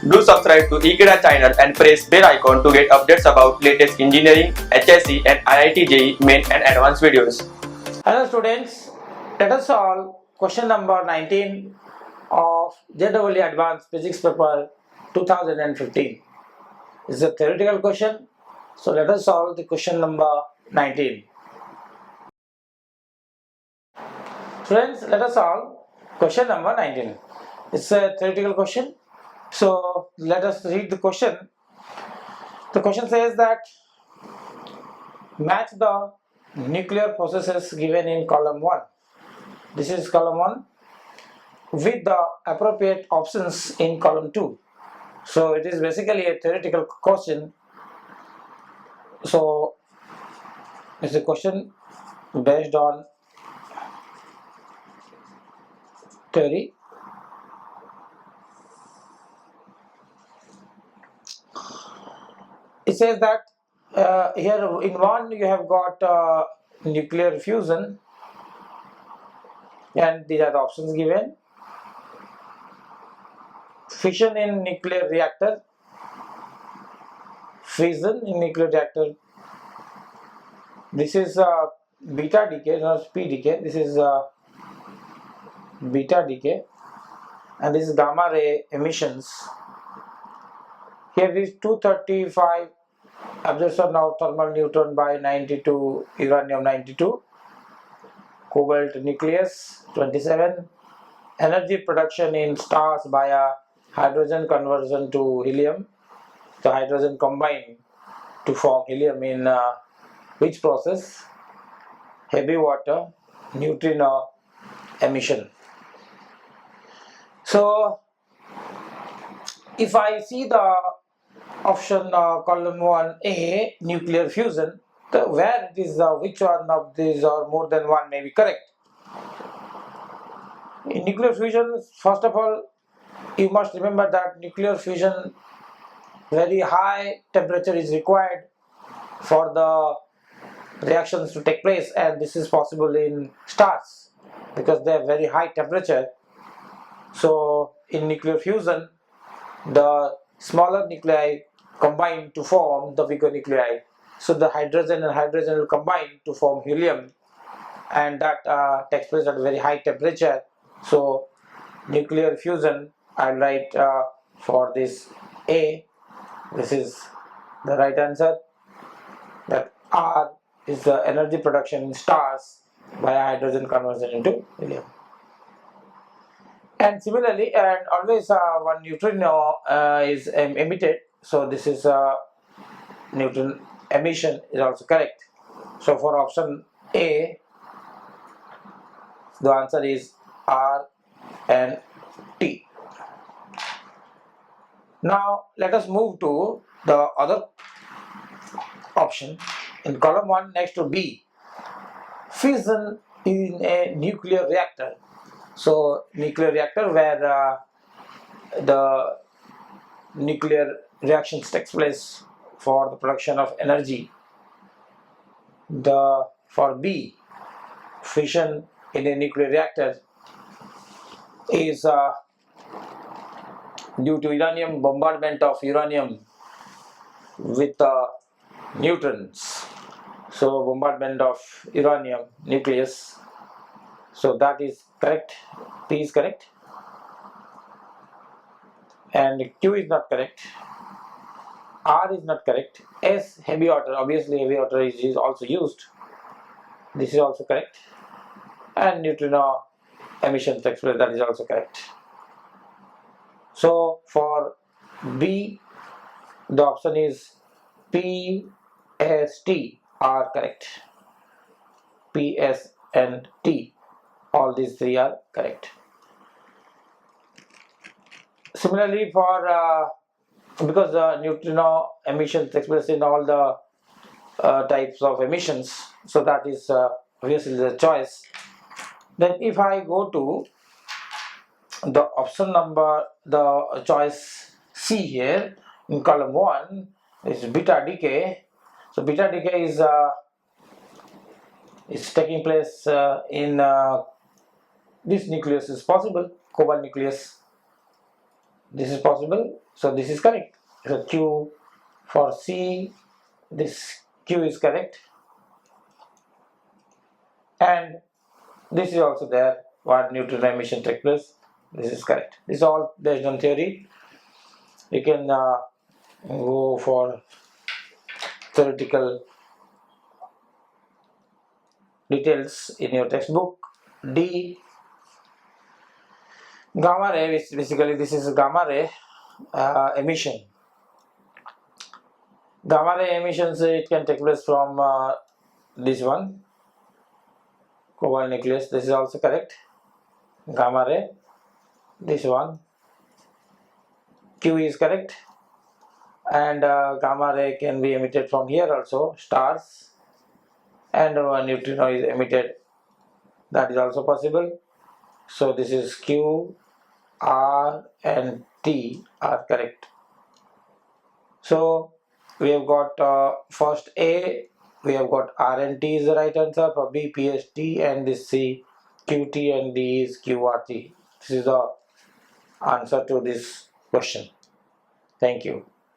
Do subscribe to Ekeeda channel and press bell icon to get updates about latest engineering, HSC and IIT JEE main and advanced videos. Hello students, let us solve question number 19 of JEE Advanced Physics paper 2015. This is a theoretical question, so let us solve the question number 19. Students, let us solve question number 19. It's a theoretical question, so let us read the question. The question says that match the nuclear processes given in column 1. This is column 1 with the appropriate options in column 2. So it is basically a theoretical question. So it's a question based on theory. It says that here in one you have got nuclear fusion, and these are the options given. Fission in nuclear reactor, fission in nuclear reactor. This is beta decay, not P decay. This is beta decay, and this is gamma ray emissions. Here is 235 absorption of thermal neutron by 92 uranium 92, cobalt nucleus 27, energy production in stars by a hydrogen conversion to helium. The hydrogen combine to form helium in which process? Heavy water neutrino emission. So if I see the option column 1A, nuclear fusion, where it is which one of these or more than one may be correct. In nuclear fusion, first of all, you must remember that nuclear fusion, very high temperature is required for the reactions to take place, and this is possible in stars because they have very high temperature. So in nuclear fusion, the smaller nuclei combine to form the bigger nuclei. So the hydrogen and hydrogen will combine to form helium, and that takes place at a very high temperature. So nuclear fusion, I'll write for this A. This is the right answer. That R is the energy production in stars by hydrogen conversion into helium. And similarly, and always one neutrino is emitted, so this is neutron emission is also correct. So for option A, the answer is R and T. Now let us move to the other option in column 1 next to B, fission in a nuclear reactor. So nuclear reactor where the nuclear reactions takes place for the production of energy. For B, fission in a nuclear reactor is due to uranium bombardment of uranium with neutrons. So bombardment of uranium nucleus. So that is correct. P is correct, and Q is not correct. R is not correct. S, heavy water, obviously heavy water is also used. This is also correct. And neutrino emission takes place, that is also correct. So for B, the option is P, S, T are correct. P, S and T, all these three are correct. Similarly for because neutrino emission takes place in all the types of emissions, so that is obviously the choice. Then if I go to the option number, the choice C here in column 1 is beta decay. So beta decay is taking place in this nucleus is possible, cobalt nucleus. this is possible, so this is correct. So Q for C, this Q is correct, and this is also there. What neutrino emission takes place, this is correct. This is all based on theory. You can go for theoretical details in your textbook. D, gamma ray, which basically this is gamma ray emission. Gamma ray emissions, it can take place from this one, cobalt nucleus. This is also correct. Gamma ray, this one, Q is correct, and gamma ray can be emitted from here also, stars, and neutrino is emitted, that is also possible. So this is Q, R and T are correct. So we have got first A, we have got R and T is the right answer, for B PST, and this C QT, and D is QRT. This is the answer to this question. Thank you.